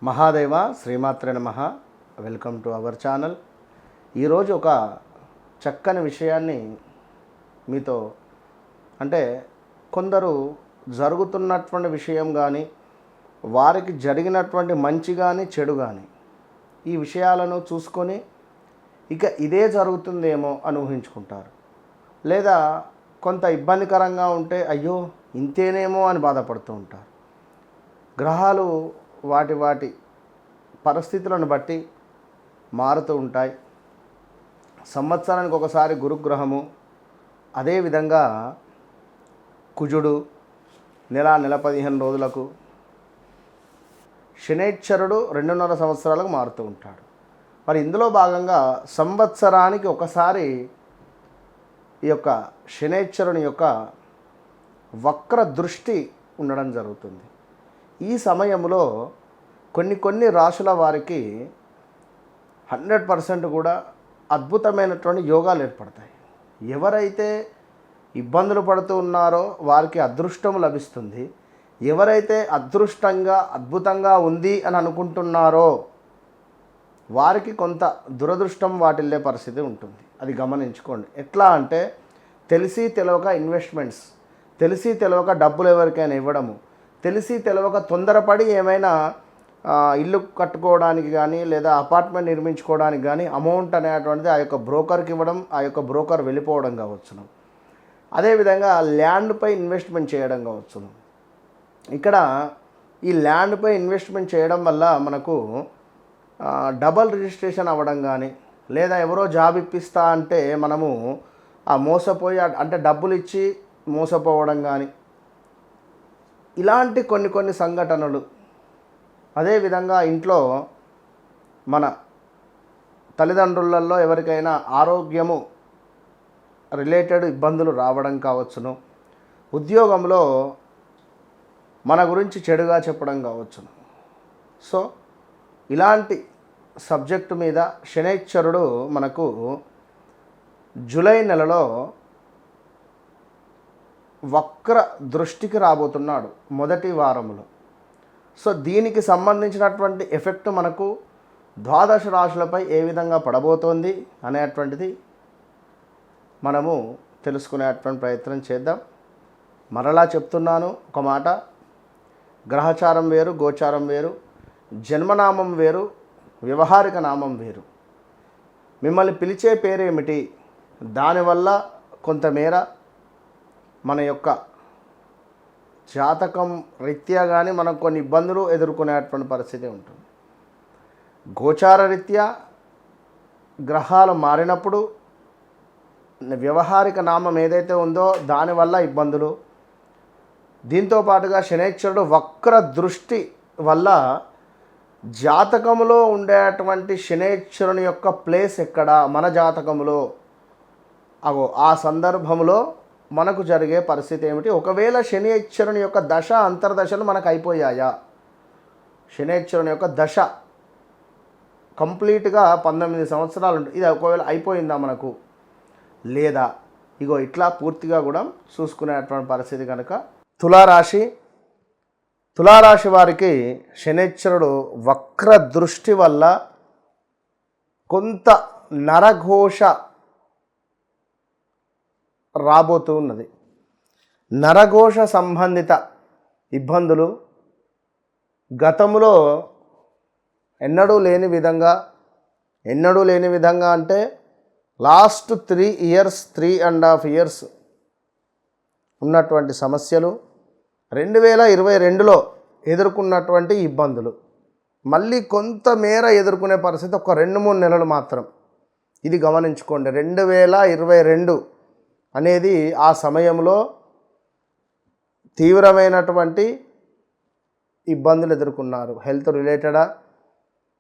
మహాదేవ శ్రీమాత్రే నమః. Welcome to our channel. ఈరోజు ఒక చక్కని విషయాన్ని మీతో అంటే కొందరు జరుగుతున్నటువంటి విషయం కానీ వారికి జరిగినటువంటి మంచి కానీ చెడు కానీ ఈ విషయాలను చూసుకొని ఇక ఇదే జరుగుతుందేమో అని ఊహించుకుంటారు. లేదా కొంత ఇబ్బందికరంగా ఉంటే అయ్యో ఇంతేనేమో అని బాధపడుతూ ఉంటారు. గ్రహాలు వాటి పరిస్థితులను బట్టి మారుతూ ఉంటాయి. సంవత్సరానికి ఒకసారి గురుగ్రహము, అదేవిధంగా కుజుడు నెల 15 రోజులకు, శనైశ్చరుడు 2.5 సంవత్సరాలకు మారుతూ ఉంటాడు. మరి ఇందులో భాగంగా సంవత్సరానికి ఒకసారి ఈ యొక్క శనైశ్చరుని యొక్క వక్ర దృష్టి ఉండడం జరుగుతుంది. ఈ సమయంలో కొన్ని రాశుల వారికి 100% కూడా అద్భుతమైనటువంటి యోగాలు ఏర్పడతాయి. ఎవరైతే ఇబ్బందులు పడుతూ ఉన్నారో వారికి అదృష్టం లభిస్తుంది. ఎవరైతే అద్భుతంగా ఉంది అని అనుకుంటున్నారో వారికి కొంత దురదృష్టం వాటిల్లే పరిస్థితి ఉంటుంది. అది గమనించుకోండి. ఎట్లా అంటే తెలిసి తెలవక ఇన్వెస్ట్మెంట్స్, తెలిసి తెలవక డబ్బులు ఎవరికైనా ఇవ్వడము, తెలిసి తెలవక తొందరపడి ఏమైనా ఇల్లు కట్టుకోవడానికి కానీ లేదా అపార్ట్మెంట్ నిర్మించుకోవడానికి కానీ అమౌంట్ అనేటువంటిది ఆ యొక్క బ్రోకర్కి ఇవ్వడం, ఆ యొక్క బ్రోకర్ వెళ్ళిపోవడం కావచ్చును. అదేవిధంగా ల్యాండ్పై ఇన్వెస్ట్మెంట్ చేయడం కావచ్చును. ఇక్కడ ఈ ల్యాండ్పై ఇన్వెస్ట్మెంట్ చేయడం వల్ల మనకు డబల్ రిజిస్ట్రేషన్ అవ్వడం కానీ, లేదా ఎవరో జాబ్ ఇప్పిస్తా అంటే మనము ఆ మోసపోయి అంటే డబ్బులు ఇచ్చి మోసపోవడం కానీ, ఇలాంటి కొన్ని సంఘటనలు. అదేవిధంగా ఇంట్లో మన తల్లిదండ్రులలో ఎవరికైనా ఆరోగ్యము రిలేటెడ్ ఇబ్బందులు రావడం కావచ్చును. ఉద్యోగంలో మన గురించి చెడుగా చెప్పడం కావచ్చును. సో ఇలాంటి సబ్జెక్టు మీద శనైశ్చరుడు మనకు జూలై నెలలో వక్ర దృష్టికి రాబోతున్నాడు మొదటి వారంలో. సో దీనికి సంబంధించినటువంటి ఎఫెక్ట్ మనకు 12 రాశులపై ఏ విధంగా పడబోతోంది అనేటువంటిది మనము తెలుసుకునేటువంటి ప్రయత్నం చేద్దాం. మరలా చెప్తున్నాను ఒక మాట, గ్రహచారం వేరు, గోచారం వేరు, జన్మనామం వేరు, వ్యవహారిక నామం వేరు. మిమ్మల్ని పిలిచే పేరేమిటి, దానివల్ల కొంతమేర మన యొక్క జాతకం రీత్యా కానీ మనం కొన్ని ఇబ్బందులు ఎదుర్కొనేటువంటి పరిస్థితి ఉంటుంది. గోచార రీత్యా గ్రహాలు మారినప్పుడు వ్యవహారిక నామం ఏదైతే ఉందో దానివల్ల ఇబ్బందులు. దీంతో పాటుగా శనైశ్చరుడు వక్ర దృష్టి వల్ల జాతకములో ఉండేటువంటి శనైశ్చరుని యొక్క ప్లేస్ ఎక్కడ మన జాతకములో, ఆ సందర్భంలో మనకు జరిగే పరిస్థితి ఏమిటి. ఒకవేళ శనైశ్చరుని యొక్క దశ అంతర్దశలు మనకు అయిపోయాయా, శనైశ్చరుని యొక్క దశ కంప్లీట్గా 19 సంవత్సరాలు ఉంటుంది, ఇది ఒకవేళ అయిపోయిందా మనకు, లేదా ఇగో ఇట్లా పూర్తిగా కూడా చూసుకునేటువంటి పరిస్థితి కనుక తులారాశి వారికి శనైశ్చరుడు వక్ర దృష్టి వల్ల కొంత నరఘోష రాబోతూ ఉన్నది. నరఘోష సంబంధిత ఇబ్బందులు గతంలో ఎన్నడూ లేని విధంగా అంటే లాస్ట్ 3.5 ఇయర్స్ ఉన్నటువంటి సమస్యలు, 2022లో ఎదుర్కొన్నటువంటి ఇబ్బందులు మళ్ళీ కొంతమేర ఎదుర్కొనే పరిస్థితి ఒక 2-3 నెలలు మాత్రం. ఇది గమనించుకోండి. 2022 అనేది ఆ సమయంలో తీవ్రమైనటువంటి ఇబ్బందులు ఎదుర్కొన్నారు. హెల్త్ రిలేటెడా,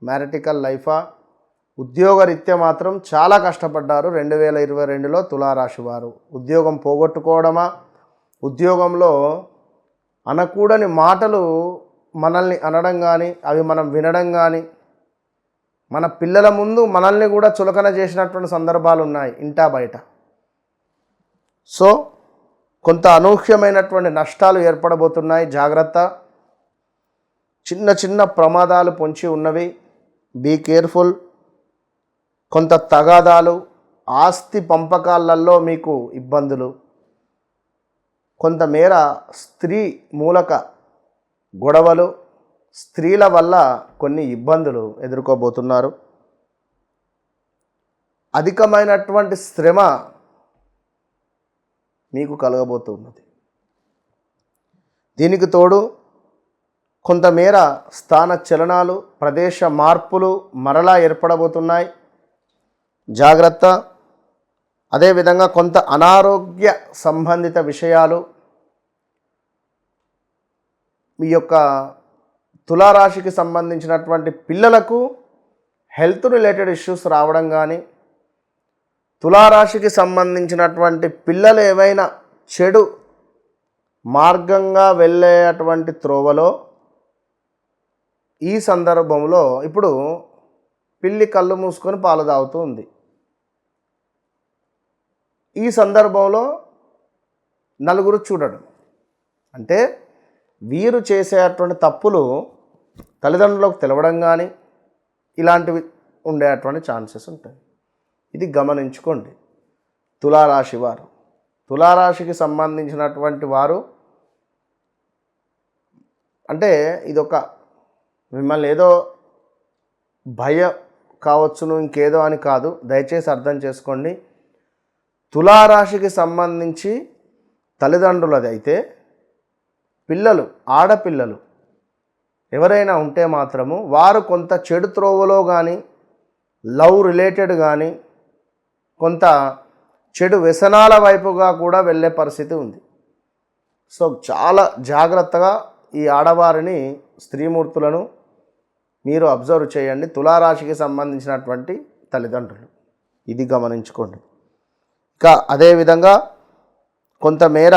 మ్యారిటికల్ లైఫా, ఉద్యోగరీత్యా మాత్రం చాలా కష్టపడ్డారు 2022లో తులారాశి వారు. ఉద్యోగం పోగొట్టుకోవడమా, ఉద్యోగంలో అనకూడని మాటలు మనల్ని అనడం కానీ, అవి మనం వినడం కానీ, మన పిల్లల ముందు మనల్ని కూడా చులకన చేసినటువంటి సందర్భాలు ఉన్నాయి ఇంటా బయట. సో కొంత అనూహ్యమైనటువంటి నష్టాలు ఏర్పడబోతున్నాయి, జాగ్రత్త. చిన్న చిన్న ప్రమాదాలు పొంచి ఉన్నవి. Be careful. కొంత తగాదాలు, ఆస్తి పంపకాలలో మీకు ఇబ్బందులు, కొంతమేర స్త్రీ మూలక గొడవలు, స్త్రీల వల్ల కొన్ని ఇబ్బందులు ఎదుర్కోబోతున్నారు. అధికమైనటువంటి శ్రమ మీకు కలగబోతున్నది. దీనికి తోడు కొంతమేర స్థాన చలనాలు, ప్రదేశ మార్పులు మరలా ఏర్పడబోతున్నాయి. జాగ్రత్త. అదేవిధంగా కొంత అనారోగ్య సంబంధిత విషయాలు మీ యొక్క తులారాశికి సంబంధించినటువంటి పిల్లలకు హెల్త్ రిలేటెడ్ ఇష్యూస్ రావడం కానీ, తులారాశికి సంబంధించినటువంటి పిల్లలు ఏవైనా చెడు మార్గంగా వెళ్ళేటువంటి త్రోవలో ఈ సందర్భంలో ఇప్పుడు పిల్లి కళ్ళు మూసుకొని పాలు తాగుతూ ఉంది. ఈ సందర్భంలో నలుగురు చూడడం అంటే వీరు చేసేటువంటి తప్పులు తల్లిదండ్రులకు తెలవడం కానీ ఇలాంటివి ఉండేటువంటి ఛాన్సెస్ ఉంటాయి. ఇది గమనించుకోండి. తులారాశి వారు, తులారాశికి సంబంధించినటువంటి వారు అంటే ఇదొక మిమ్మల్ని ఏదో భయం కావచ్చును, ఇంకేదో అని కాదు. దయచేసి అర్థం చేసుకోండి. తులారాశికి సంబంధించి తల్లిదండ్రులది అయితే పిల్లలు, ఆడపిల్లలు ఎవరైనా ఉంటే మాత్రము వారు కొంత చెడు త్రోవలో కానీ, లవ్ రిలేటెడ్ కానీ, కొంత చెడు వ్యసనాల వైపుగా కూడా వెళ్ళే పరిస్థితి ఉంది. సో చాలా జాగ్రత్తగా ఈ ఆడవారిని, స్త్రీమూర్తులను మీరు అబ్జర్వ్ చేయండి. తులారాశికి సంబంధించినటువంటి తల్లిదండ్రులు ఇది గమనించుకోండి. ఇంకా అదేవిధంగా కొంతమేర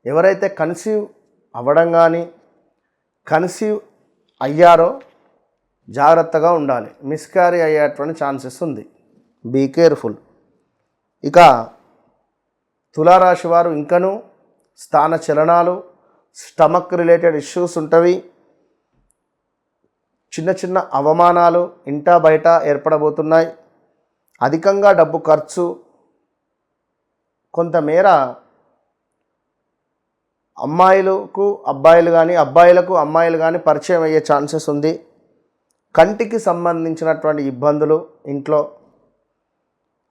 ఎవరైతే కన్సీవ్ అవ్వడం కానీ, కన్సీవ్ అయ్యారో జాగ్రత్తగా ఉండాలి. మిస్క్యారీ అయ్యేటువంటి ఛాన్సెస్ ఉంది. Be careful. ఇక తులారాశి వారు ఇంకను స్థాన చలనాలు, స్టమక్ రిలేటెడ్ ఇష్యూస్ ఉంటవి. చిన్న చిన్న అవమానాలు ఇంటా బయట ఏర్పడబోతున్నాయి. అధికంగా డబ్బు ఖర్చు, కొంతమేర అమ్మాయిలకు అబ్బాయిలు కానీ, అబ్బాయిలకు అమ్మాయిలు కానీ పరిచయం అయ్యే ఛాన్సెస్ ఉంది. కంటికి సంబంధించినటువంటి ఇబ్బందులు ఇంట్లో,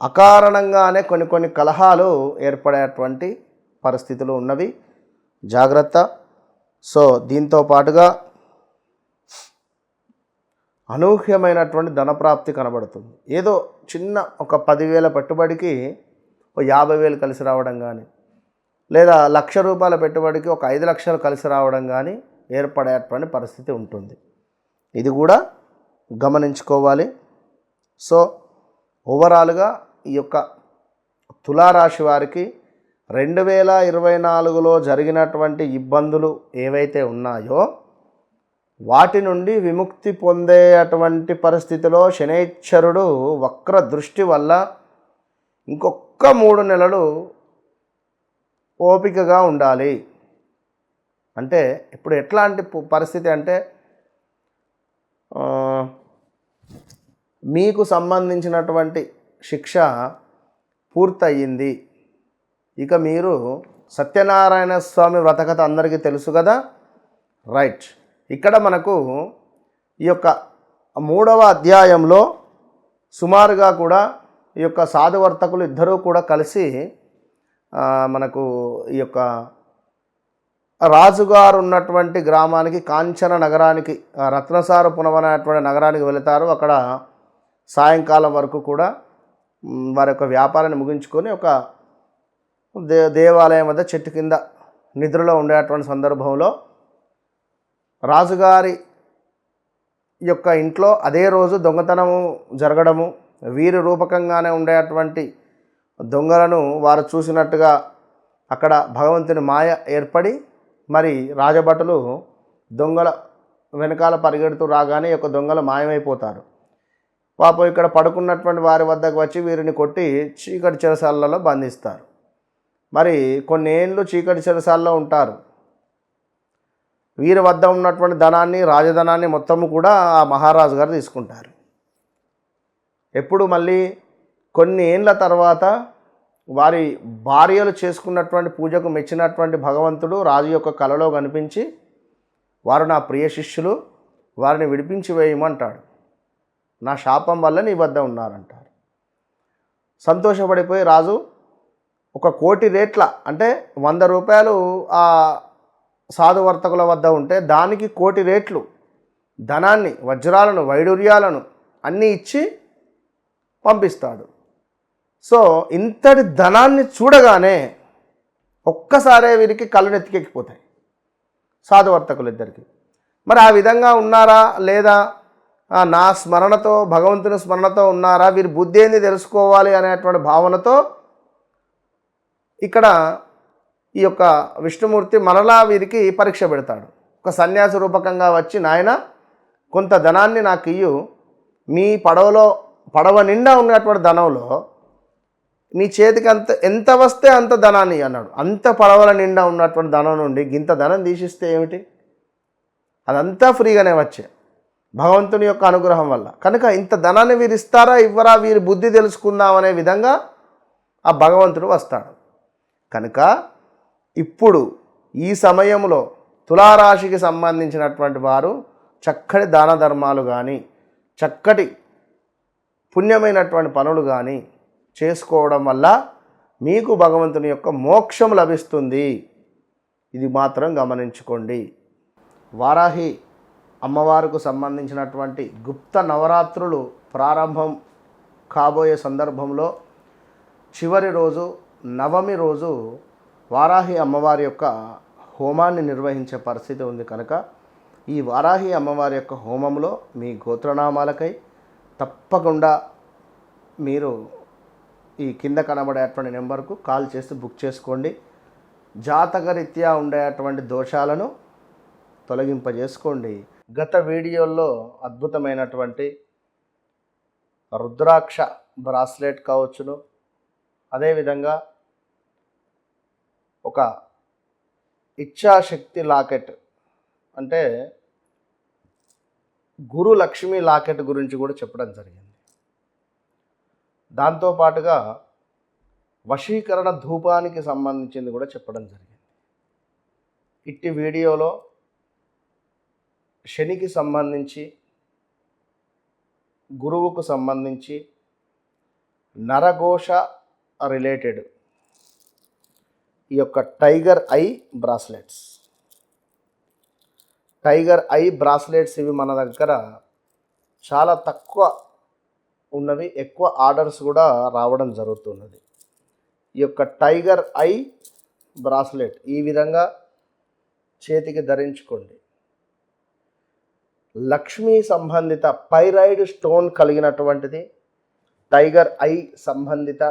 అకారణంగానే కొన్ని కలహాలు ఏర్పడేటువంటి పరిస్థితులు ఉన్నవి. జాగ్రత్త. సో దీంతో పాటుగా అనూహ్యమైనటువంటి ధనప్రాప్తి కనబడుతుంది. ఏదో చిన్న ఒక 10,000 పెట్టుబడికి ఒక 50,000 కలిసి రావడం కానీ, లేదా ₹1,00,000 పెట్టుబడికి ఒక 5 లక్షలు కలిసి రావడం కానీ ఏర్పడేటువంటి పరిస్థితి ఉంటుంది. ఇది కూడా గమనించుకోవాలి. సో ఓవరాల్గా ఈ యొక్క తులారాశి వారికి 2024లో జరిగినటువంటి ఇబ్బందులు ఏవైతే ఉన్నాయో వాటి నుండి విముక్తి పొందేటువంటి పరిస్థితిలో శనైశ్వరుడు వక్ర దృష్టి వల్ల ఇంకొక 3 నెలలు ఓపికగా ఉండాలి. అంటే ఇప్పుడు ఎట్లాంటి పరిస్థితి అంటే మీకు సంబంధించినటువంటి శిక్ష పూర్తయింది. ఇక మీరు సత్యనారాయణ స్వామి వ్రతకథ అందరికీ తెలుసు కదా, రైట్. ఇక్కడ మనకు ఈ యొక్క 3వ అధ్యాయంలో సుమారుగా కూడా ఈ యొక్క సాధువర్తకులు ఇద్దరూ కూడా కలిసి మనకు ఈ యొక్క రాజుగారు ఉన్నటువంటి గ్రామానికి, కాంచన నగరానికి, రత్నసారపురం అనేటువంటి నగరానికి వెళతారు. అక్కడ సాయంకాలం వరకు కూడా వారి యొక్క వ్యాపారాన్ని ముగించుకొని ఒక దేవాలయం వద్ద చెట్టు కింద నిద్రలో ఉండేటువంటి సందర్భంలో రాజుగారి యొక్క ఇంట్లో అదే రోజు దొంగతనము జరగడము, వీరి రూపకంగానే ఉండేటువంటి దొంగలను వారు చూసినట్టుగా అక్కడ భగవంతుని మాయ ఏర్పడి మరి రాజభటులు దొంగల వెనకాల పరిగెడుతూ రాగానే యొక్క దొంగలు మాయమైపోతారు. పాపం ఇక్కడ పడుకున్నటువంటి వారి వద్దకు వచ్చి వీరిని కొట్టి చీకటి చెరసాలలో బంధిస్తారు. మరి కొన్ని ఏళ్ళు చీకటి చెరసాలలో ఉంటారు. వీరి వద్ద ఉన్నటువంటి ధనాన్ని, రాజధనాన్ని మొత్తము కూడా ఆ మహారాజు గారు తీసుకుంటారు. ఎప్పుడు మళ్ళీ కొన్ని ఏండ్ల తర్వాత వారి భార్యలు చేసుకున్నటువంటి పూజకు మెచ్చినటువంటి భగవంతుడు రాజు యొక్క కలలో కనిపించి, వారు నా ప్రియ శిష్యులు, వారిని విడిపించి వేయమంటాడు. నా శాపం వల్ల నీ వద్ద ఉన్నారంటారు. సంతోషపడిపోయి రాజు 1,00,00,000 రేట్ల, అంటే 100 రూపాయలు ఆ సాధువర్తకుల వద్ద ఉంటే దానికి 1,00,00,000 రేట్లు ధనాన్ని, వజ్రాలను, వైడూర్యాలను అన్నీ ఇచ్చి పంపిస్తాడు. సో ఇంతటి ధనాన్ని చూడగానే ఒక్కసారే వీరికి కళ్ళు నెత్తికెక్కిపోతాయి సాధువర్తకులు ఇద్దరికి. మరి ఆ విధంగా ఉన్నారా లేదా, నా స్మరణతో, భగవంతుని స్మరణతో ఉన్నారా, వీరి బుద్ధి ఏంది తెలుసుకోవాలి అనేటువంటి భావనతో ఇక్కడ ఈ యొక్క విష్ణుమూర్తి మరలా వీరికి పరీక్ష పెడతాడు. ఒక సన్యాస రూపకంగా వచ్చి, నాయన కొంత ధనాన్ని నాకు ఇయ్యు, మీ పడవ నిండా ఉన్నటువంటి ధనంలో మీ చేతికి ఎంత వస్తే అంత ధనాన్ని అన్నాడు. అంత పడవల నిండా ఉన్నటువంటి ధనం నుండి గింత ధనం తీసిస్తే ఏమిటి, అదంతా ఫ్రీగానే వచ్చే భగవంతుని యొక్క అనుగ్రహం వల్ల. కనుక ఇంత ధనాన్ని వీరు ఇస్తారా ఇవ్వరా, వీరి బుద్ధి తెలుసుకుందాం అనే విధంగా ఆ భగవంతుడు వస్తాడు. కనుక ఇప్పుడు ఈ సమయంలో తులారాశికి సంబంధించినటువంటి వారు చక్కటి దాన ధర్మాలు కానీ, చక్కటి పుణ్యమైనటువంటి పనులు కానీ చేసుకోవడం వల్ల మీకు భగవంతుని యొక్క మోక్షం లభిస్తుంది. ఇది మాత్రం గమనించుకోండి. వారాహి అమ్మవారికి సంబంధించినటువంటి గుప్త నవరాత్రులు ప్రారంభం కాబోయే సందర్భంలో చివరి రోజు, నవమి రోజు వారాహి అమ్మవారి యొక్క హోమాన్ని నిర్వహించే పరిస్థితి ఉంది. కనుక ఈ వారాహి అమ్మవారి యొక్క హోమంలో మీ గోత్రనామాలకై తప్పకుండా మీరు ఈ కింద కనబడేటువంటి నెంబర్కు కాల్ చేసి బుక్ చేసుకోండి. జాతకరీత్యా ఉండేటువంటి దోషాలను తొలగింపజేసుకోండి. గత వీడియోల్లో అద్భుతమైనటువంటి రుద్రాక్ష బ్రాస్లెట్ కావచ్చును, అదేవిధంగా ఒక ఇచ్ఛాశక్తి లాకెట్, అంటే గురు లక్ష్మి లాకెట్ గురించి కూడా చెప్పడం జరిగింది. దాంతోపాటుగా వశీకరణ ధూపానికి సంబంధించింది కూడా చెప్పడం జరిగింది. ఇట్టి వీడియోలో శనికి సంబంధించి, గురువుకు సంబంధించి, నరఘోష రిలేటెడ్ ఈ యొక్క టైగర్ ఐ బ్రాస్లెట్స్ ఇవి మన దగ్గర చాలా తక్కువ ఉన్నవి, ఎక్కువ ఆర్డర్స్ కూడా రావడం జరుగుతున్నది. ఈ యొక్క టైగర్ ఐ బ్రాస్లెట్ ఈ విధంగా చేతికి ధరించుకోండి. లక్ష్మీ సంబంధిత పైరైడ్ స్టోన్ కలిగినటువంటిది టైగర్ ఐ సంబంధిత.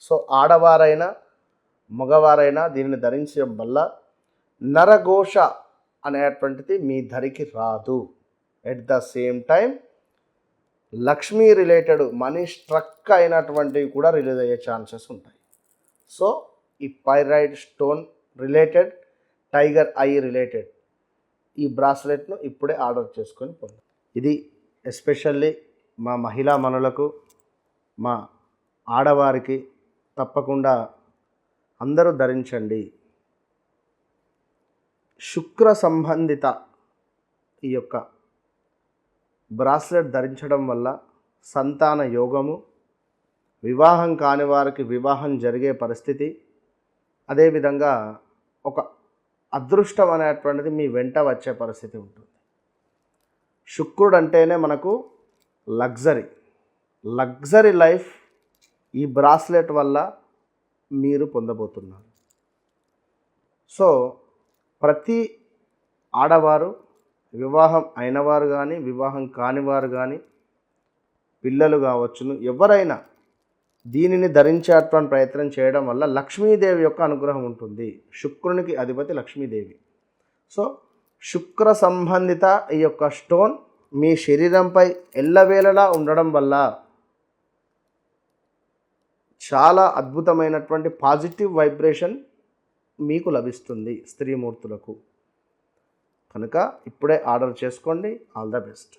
సో ఆడవారైనా మగవారైనా దీనిని ధరించడం వల్ల నరఘోష అనేటువంటిది మీ ధరికి రాదు. At the same time Lakshmi related money struck అయినటువంటివి కూడా రిలీజ్ అయ్యే ఛాన్సెస్ ఉంటాయి. సో ఈ pyrite stone related, tiger eye related ఈ బ్రాస్లెట్ను ఇప్పుడే ఆర్డర్ చేసుకొని పొందాం. ఇది ఎస్పెషల్లీ మా మహిళా మనులకు, మా ఆడవారికి తప్పకుండా అందరూ ధరించండి. శుక్ర సంబంధిత ఈ యొక్క బ్రాస్లెట్ ధరించడం వల్ల సంతాన యోగము, వివాహం కాని వారికి వివాహం జరిగే పరిస్థితి, అదేవిధంగా ఒక అదృష్టం అనేటువంటిది మీ వెంట వచ్చే పరిస్థితి ఉంటుంది. శుక్రుడు అంటేనే మనకు లగ్జరీ లైఫ్ ఈ బ్రాస్లెట్ వల్ల మీరు పొందబోతున్నారు. సో ప్రతి ఆడవారు, వివాహం అయినవారు కానీ, వివాహం కానివారు కానీ, పిల్లలు కావచ్చును, ఎవరైనా దీనిని ధరించేటువంటి ప్రయత్నం చేయడం వల్ల లక్ష్మీదేవి యొక్క అనుగ్రహం ఉంటుంది. శుక్రునికి అధిపతి లక్ష్మీదేవి. సో శుక్ర సంబంధిత ఈ యొక్క స్టోన్ మీ శరీరంపై ఎల్లవేళలా ఉండడం వల్ల చాలా అద్భుతమైనటువంటి పాజిటివ్ వైబ్రేషన్ మీకు లభిస్తుంది. స్త్రీమూర్తులకు కనుక ఇప్పుడే ఆర్డర్ చేసుకోండి. All the best.